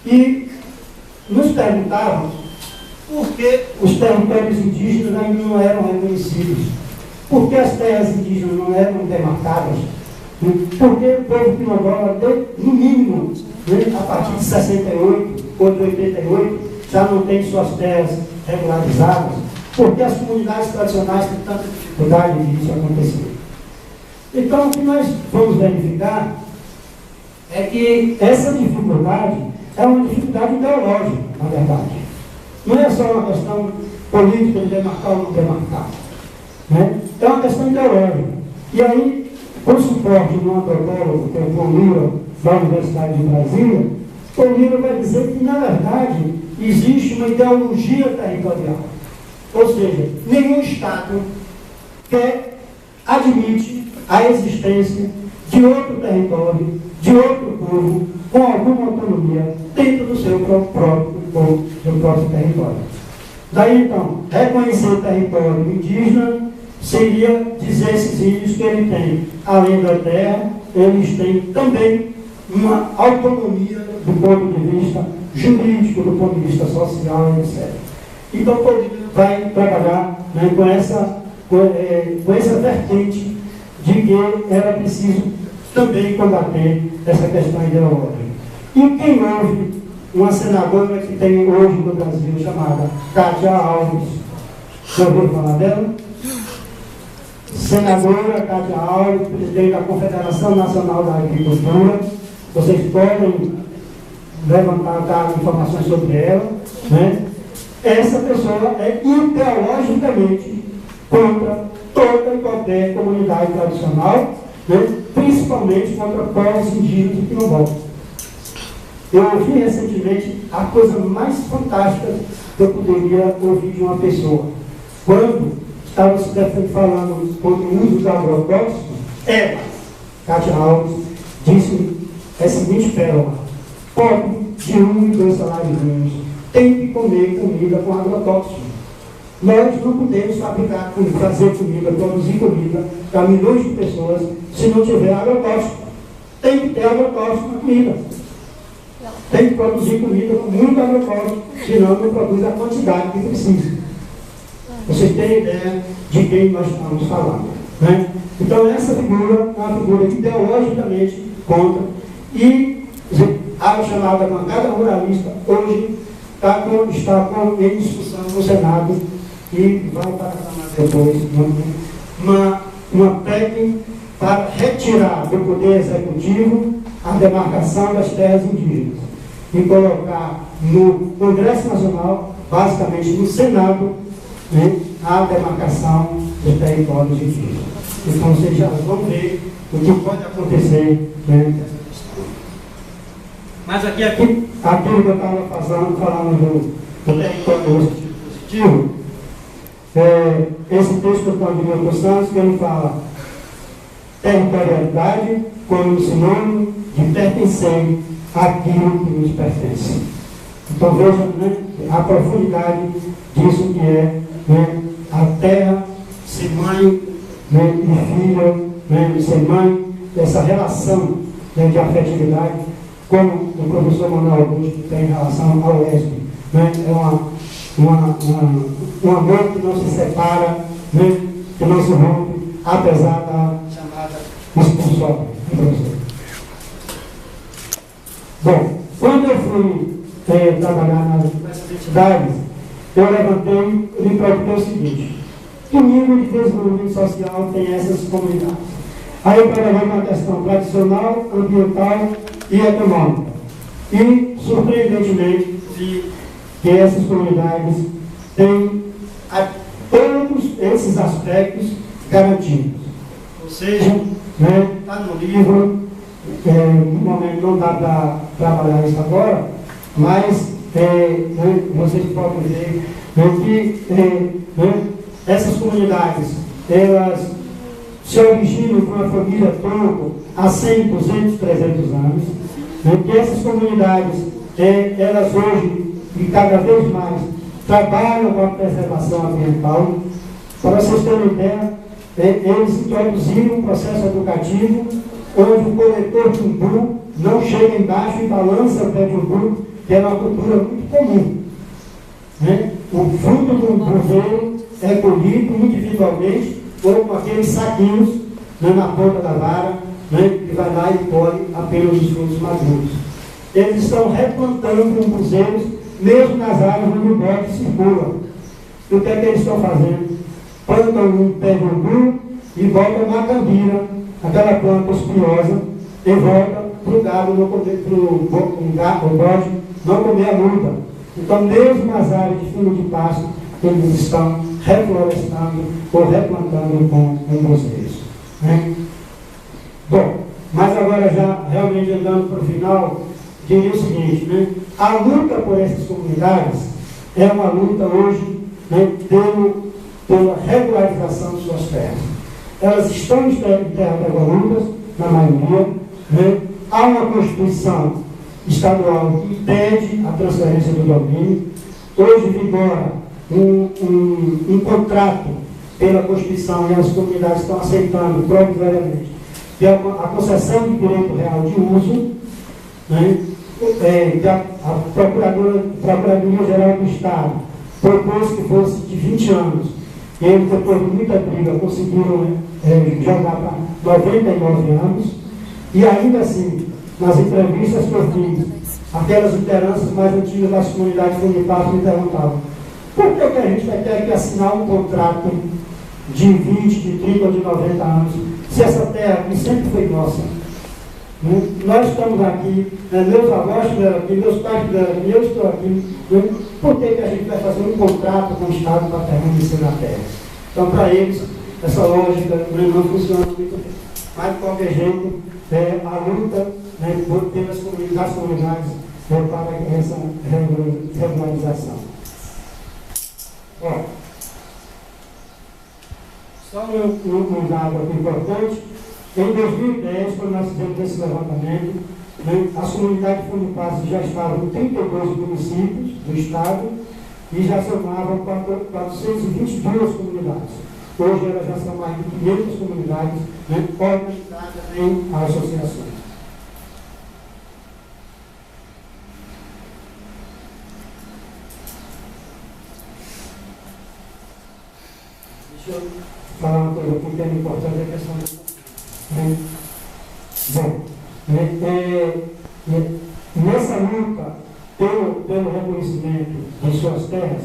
E nos perguntávamos por que os territórios indígenas ainda não eram reconhecidos, por que as terras indígenas não eram demarcadas, por que o povo quilombola, no mínimo, a partir de 68 ou de 88, já não tem suas terras regularizadas, porque as comunidades tradicionais têm tanta dificuldade de isso acontecer. Então, o que nós vamos verificar é que essa dificuldade é uma dificuldade ideológica, na verdade. Não é só uma questão política de demarcar ou não demarcar. É uma questão ideológica. E aí, com o suporte de um antropólogo, que é o Paul Lira, da Universidade de Brasília, Paul Lira vai dizer que, na verdade, existe uma ideologia territorial. Ou seja, nenhum Estado admite a existência de outro território, de outro povo, com alguma autonomia, dentro do seu próprio povo, do seu próprio território. Daí, então, reconhecer o território indígena seria dizer esses índios que ele tem, além da terra, eles têm também uma autonomia do ponto de vista jurídico, do ponto de vista social, etc. Então, o Paul vai trabalhar com essa vertente de que era preciso também combater essa questão ideológica. E quem houve uma senadora que tem hoje no Brasil, chamada Cátia Alves, já ouviu falar dela? Senadora Cátia Alves, presidente da Confederação Nacional da Agricultura. Vocês podem levantar informações sobre ela. Essa pessoa é ideologicamente contra toda e qualquer comunidade tradicional, principalmente contra povos indígenas e quilombolas. Eu ouvi recentemente a coisa mais fantástica que eu poderia ouvir de uma pessoa. Quando estava se falando contra o uso do agrotóxico, ela, Cátia Alves, disse a seguinte pérola: pobre de 1 e 2 salários mínimos tem que comer comida com agrotóxico. Nós não podemos fabricar, fazer comida, produzir comida para milhões de pessoas se não tiver agrotóxico. Tem que ter agrotóxico na comida. Tem que produzir comida com muito agrotóxico, senão não produz a quantidade que precisa. Vocês têm ideia de quem nós estamos falando. Então, essa figura é uma figura ideologicamente contra, e a chamada bancada ruralista hoje está em discussão no Senado e vai para a Câmara depois uma PEC para retirar do Poder Executivo a demarcação das terras indígenas e colocar no Congresso Nacional, basicamente no Senado, a demarcação dos territórios indígenas. Então, vocês já vão ver o que pode acontecer. Mas aquilo que eu estava falando do território positivo, esse texto do Adilson Santos, que ele fala territorialidade como sinônimo de pertencer àquilo que nos pertence. Então veja a profundidade disso que é a terra ser mãe e filho, ser mãe, essa relação de afetividade, como o professor Manuel Augusto tem em relação ao ESB. É um amor que não se separa, que não se rompe, apesar da chamada expulsória. Bom, quando eu fui trabalhar nessas entidades, eu levantei e me preocupei o seguinte: que nível de desenvolvimento social tem essas comunidades? Aí eu trabalhei uma questão tradicional, ambiental e econômica. E, surpreendentemente, vi que essas comunidades têm todos esses aspectos garantidos. Ou seja, está no livro, no momento não dá para trabalhar isso agora, mas vocês podem ver que essas comunidades, elas se originam com a família tronco há 100, 200, 300 anos, que essas comunidades, elas hoje, e cada vez mais, trabalham com a preservação ambiental. Para vocês terem ideia, eles introduziram um processo educativo onde o coletor de umbu não chega embaixo e balança o pé de umbu, que é uma cultura muito comum. Né? O fruto do cruzeiro é colhido individualmente ou com aqueles saquinhos, né, na ponta da vara, né, que vai lá e colhe apenas os frutos maduros. Eles estão replantando cruzeiros, mesmo nas áreas onde o bode circula. E o que é que eles estão fazendo? Plantam um pé de umbu e botam uma cambira, aquela planta espinhosa, e volta para o gado não comer, o bode não comer a muda. Então, mesmo nas áreas de fundo de pasto, eles estão reflorestando ou replantando com cruzeiros. Né? Bom, mas agora já realmente andando para o final, diria o seguinte, né? A luta por essas comunidades é uma luta hoje, né, pela regularização de suas terras. Elas estão em terras devolutas, na maioria, né? Há uma Constituição estadual que impede a transferência do domínio. Hoje vigora um contrato pela Constituição e as comunidades estão aceitando provisoriamente a concessão de direito real de uso, né? Que a Procuradoria-Geral do Estado propôs que fosse de 20 anos, e eles, depois de muita briga, conseguiram jogar para 99 anos, e ainda assim, nas entrevistas que eu fiz, aquelas lideranças mais antigas das comunidades funipadas me perguntavam: por que a gente vai ter que assinar um contrato de 20, de 30 ou de 90 anos, se essa terra aqui sempre foi nossa? Nós estamos aqui, meus avós estiveram aqui, meus pais estiveram aqui, eu estou aqui. Por que a gente vai fazer um contrato com o Estado para permanecer na terra? Então, para eles, essa lógica não funciona muito bem. Mas, de qualquer jeito, a luta, né, pelas comunidades para essa regularização. Ó, só um dado aqui importante. Em 2010, quando nós fizemos esse levantamento, né, as comunidades funipassas já estavam em 32 municípios do estado e já somavam 422 comunidades. Hoje elas já são mais de 500 comunidades, né, organizadas em associações. Deixa eu falar uma coisa aqui que é importante, a questão do... Bom, nessa luta pelo reconhecimento de suas terras,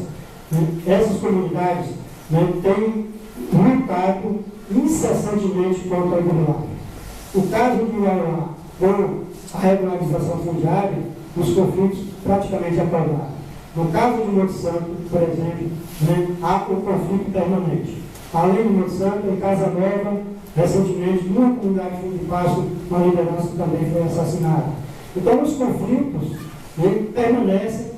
né, essas comunidades, né, têm lutado incessantemente contra a grilagem. O caso de Uauá, com a regularização fundiária, os conflitos praticamente acabaram. No caso de Monte Santo, por exemplo, né, há um conflito permanente. Além de Monte Santo, em Casa Nova, recentemente, numa comunidade de fundo de pasto, uma liderança também foi assassinada. Então, os conflitos, né, permanecem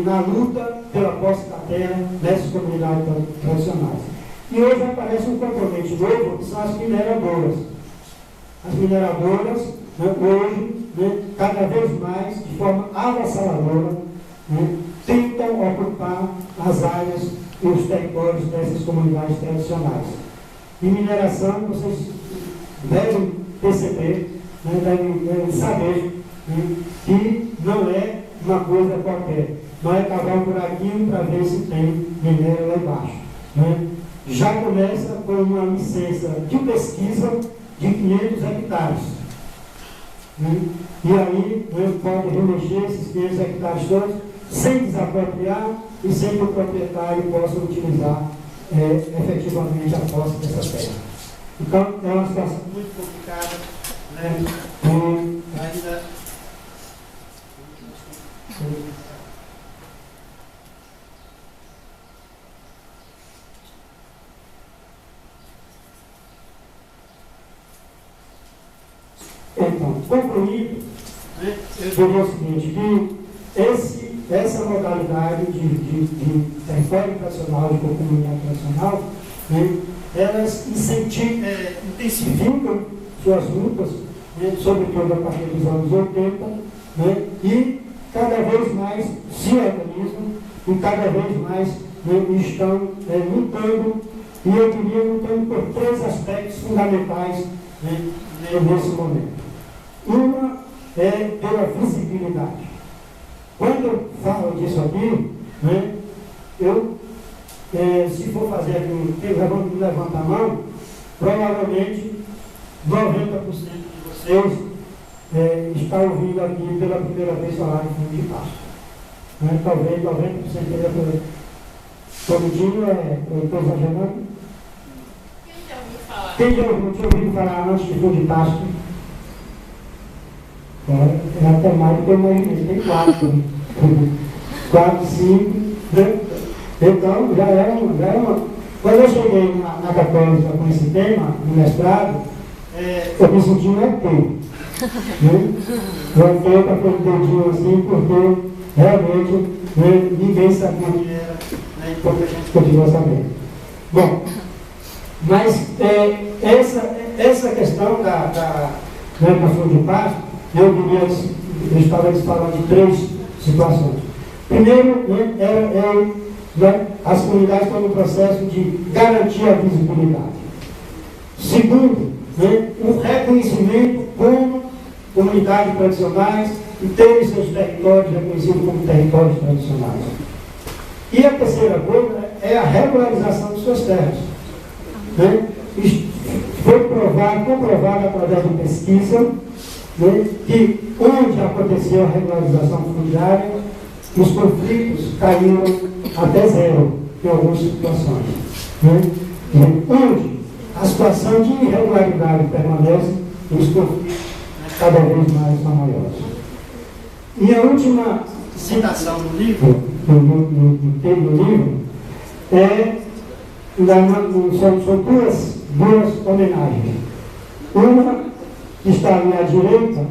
na luta pela posse da terra dessas comunidades tradicionais. E hoje aparece um componente novo, que são as mineradoras. As mineradoras, né, hoje, né, cada vez mais, de forma avassaladora, né, tentam ocupar as áreas e os territórios dessas comunidades tradicionais. E mineração, vocês devem perceber, né, devem saber, né, que não é uma coisa qualquer. Não é cavar um buraquinho para ver se tem minério lá embaixo. Né? Já começa com uma licença de pesquisa de 500 hectares. Né? E aí, né, pode remexer esses 500 hectares todos sem desapropriar e sem que o proprietário possa utilizar efetivamente a posse dessa terra. Então, é uma situação muito complicada, né? Ainda... Então, concluído, né, eu diria o seguinte, que essa modalidade de território tradicional, de comunidade tradicional, né, elas intensificam suas lutas, né, sobretudo a partir dos anos 80, né, e cada vez mais se organizam e cada vez mais, né, estão lutando, e eu diria lutando por 3 aspectos fundamentais, né, nesse momento. Uma é pela visibilidade. Quando eu falo disso aqui, né, se for fazer aqui, levanta a mão, provavelmente 90% de vocês está ouvindo aqui pela primeira vez falar de fundo de Páscoa. Né? Talvez 90% pela primeira vez. Todo dia eu estou exagerando. Quem já ouviu falar antes de fundo de Páscoa? É até mais do que eu imaginei, tem 4. 4, 5, né? Então, já é uma. Quando eu cheguei na Católica com esse tema, no mestrado, eu me senti um ET. Né? Eu entrei para aquele dedinho assim, porque realmente, né, ninguém sabia o que era, né, e pouca gente continua sabendo. Bom, mas essa questão da fundo de Páscoa, eu estava falando de 3 situações. Primeiro, as comunidades estão no processo de garantir a visibilidade. Segundo, o reconhecimento como comunidades tradicionais e terem seus territórios reconhecidos como territórios tradicionais. E a terceira coisa é a regularização de suas terras. Foi comprovado através de pesquisa, que onde aconteceu a regularização fundiária, os conflitos caíram até 0 em algumas situações. Onde a situação de irregularidade permanece, os conflitos cada vez mais são maiores. E a última citação do livro, do livro, são duas homenagens. Uma que está ali à direita,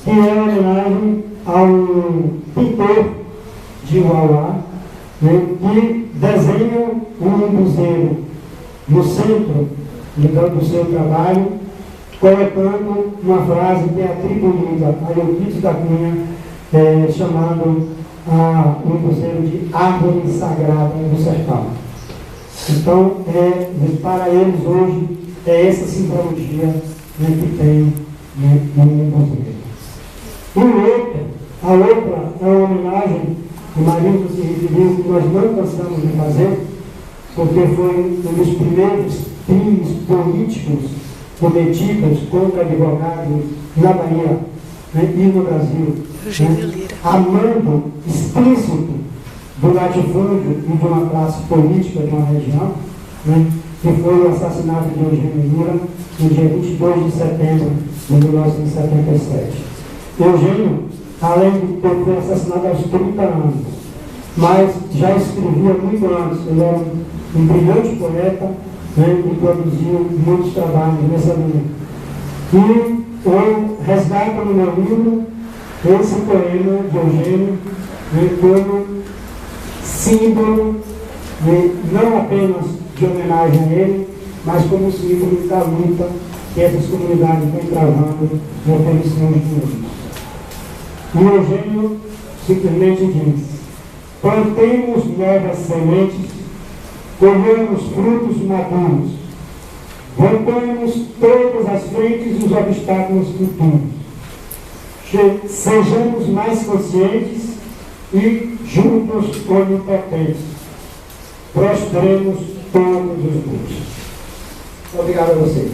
que é a homenagem a um pintor de Uauá, que desenha um buzeiro no centro do seu trabalho, colocando uma frase que é atribuída a Euclides da Cunha, chamando um buzeiro de árvore sagrada do sertão. Então, para eles hoje, é essa simbologia que tem no buzeiro. A outra é uma homenagem que Marinho se referiu, que nós não cansamos de fazer, porque foi um dos primeiros crimes políticos cometidos contra advogados na Bahia e no Brasil, amando explícito do latifúndio e de uma classe política de uma região, que foi o assassinato de Eugênio Lira no dia 22 de setembro de 1977. Eugênio, além de ter assassinado aos 30 anos, mas já escrevia muito antes. Ele era um brilhante poeta, e produziu muitos trabalhos nessa linha. E eu resgato no meu livro esse poema de Eugênio como símbolo, não apenas de homenagem a ele, mas como símbolo da luta que essas comunidades vêm travando na oferecimento de Deus. E Eugênio simplesmente diz: plantemos novas sementes, colhemos frutos maduros, rompamos todas as frentes e os obstáculos futuros, sejamos mais conscientes e juntos onipotentes, prostremos todos os grupos. Obrigado a você.